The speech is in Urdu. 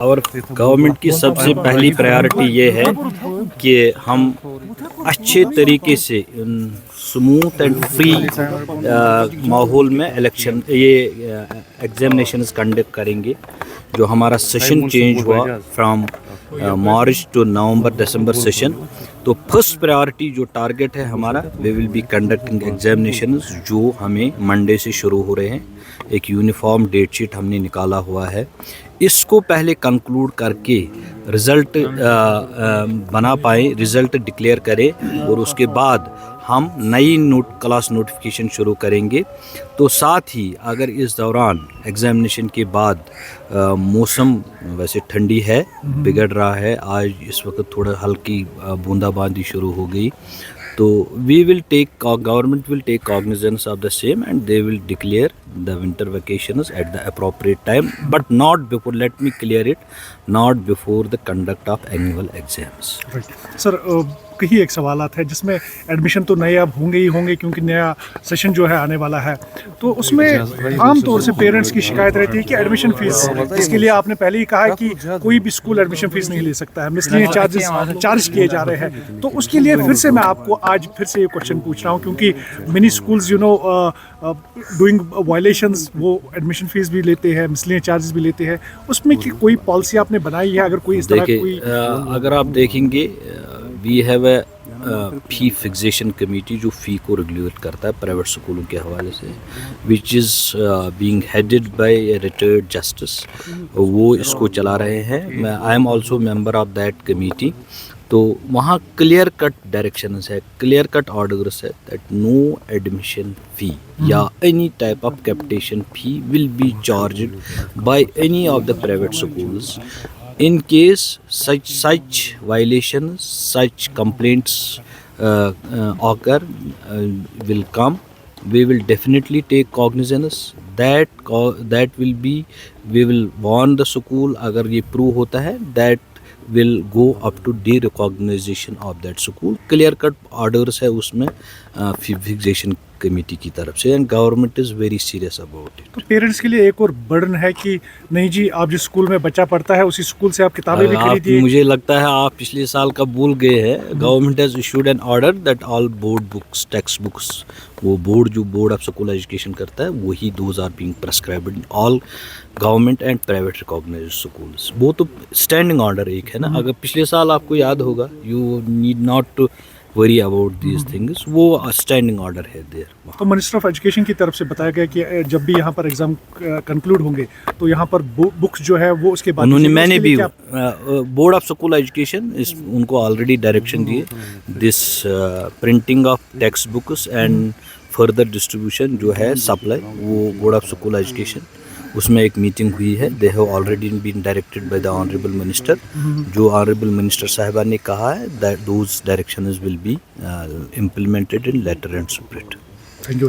اور گورنمنٹ کی سب سے پہلی پرائیورٹی یہ ہے کہ ہم اچھے طریقے سے سموتھ اینڈ فری ماحول میں الیکشن ایگزامینیشنز کنڈکٹ کریں گے. جو ہمارا سیشن چینج ہوا from March to November December session, تو فرسٹ پرائیورٹی جو ٹارگیٹ ہے ہمارا, we will be conducting examinations جو ہمیں منڈے سے شروع ہو رہے ہیں. ایک یونیفارم ڈیٹ شیٹ ہم نے نکالا ہوا ہے. اس کو پہلے کنکلوڈ کر کے رزلٹ بنا پائیں, رزلٹ ڈکلیئر کریں, اور اس کے بعد ہم نئی کلاس نوٹیفیکیشن شروع کریں گے. تو ساتھ ہی اگر اس دوران ایگزامینیشن کے بعد موسم ویسے ٹھنڈی ہے, بگڑ رہا ہے, آج اس وقت تھوڑا ہلکی بوندا باندی شروع ہو گئی, تو government will take cognizance of the same and they will declare the winter vacations at the appropriate time, but not before, let me clear it, not before the conduct of annual exams. Right. Sir, کئی ایک سوالات ہیں جس میں ایڈمیشن تو نئے اب ہوں گے کیونکہ نیا سیشن جو ہے آنے والا ہے, تو اس میں عام طور سے پیرنٹس کی شکایت رہتی ہے کہ ایڈمیشن فیس, جس کے لیے آپ نے پہلے ہی کہا ہے کہ کوئی بھی اسکول ایڈمیشن فیس نہیں لے سکتا ہے, مسلینیس چارج کیے جا رہے ہیں. تو اس کے لیے پھر سے میں آپ کو آج پھر سے یہ کوشچن پوچھ رہا ہوں, کیونکہ منی اسکولز ڈوئنگ وائلیشنز وہ ایڈمیشن فیس بھی لیتے ہیں, مسلینیس چارجز بھی لیتے ہیں. اس میں کوئی پالیسی آپ نے بنائی ہے؟ اگر کوئی اس طرح کوئی اگر آپ دیکھیں گے, وی ہیو اے فی فکسیشن کمیٹی جو فی کو ریگولیٹ کرتا ہے پرائیویٹ اسکولوں کے حوالے سے, which is being headed by a retired justice, وہ اس کو چلا رہے ہیں. I am also member of that committee. تو وہاں کلیئر کٹ ڈائریکشنز ہے, کلیئر کٹ آرڈرس ہے دیٹ نو ایڈمیشن فی یا any type of capitation fee will be charged by any of the private schools. In case such violations, such complaints occur, will come, we will definitely take cognizance. That will be, we will warn the school. اگر یہ prove ہوتا ہے, that will go up to de-recognition of that school. Clear cut orders ہے اس میں fixation کمیٹی کی طرف سے, and government is very serious about it. تو پیرنٹس کے لیے ایک اور برڈن ہے کہ نہیں جی, آپ جس اسکول میں بچہ پڑھتا ہے اسی اسکول سے آپ کتابیں بھی خریدیے. مجھے لگتا ہے آپ پچھلے سال کا بھول گئے ہیں. Government has issued an order that all board books, text books, وہ بورڈ آف اسکول ایجوکیشن کرتا ہے, وہی those are being prescribed in all government and private recognised schools. وہ تو اسٹینڈنگ آرڈر ایک ہے نا. اگر پچھلے سال آپ کو یاد ہوگا, you need not to worry about these things, وہ اسٹینڈنگ آرڈر ہے دیر. تو منسٹر آف ایجوکیشن کی طرف سے بتایا گیا کہ جب بھی یہاں پر ایگزام کنکلوڈ ہوں گے تو یہاں پر بکس جو ہے وہ اس کے بعد انہوں نے, میں نے بھی بورڈ آف اسکول ایجوکیشن ان کو آلریڈی ڈائریکشن دیے, this printing of textbooks and further distribution جو ہے سپلائی, وہ بورڈ آف اسکول ایجوکیشن, اس میں ایک میٹنگ ہوئی ہے. They have already been directed by the honourable minister. جو آنریبل منسٹر صاحبہ نے کہا ہے that those directions will be implemented in letter and spirit. Thank you.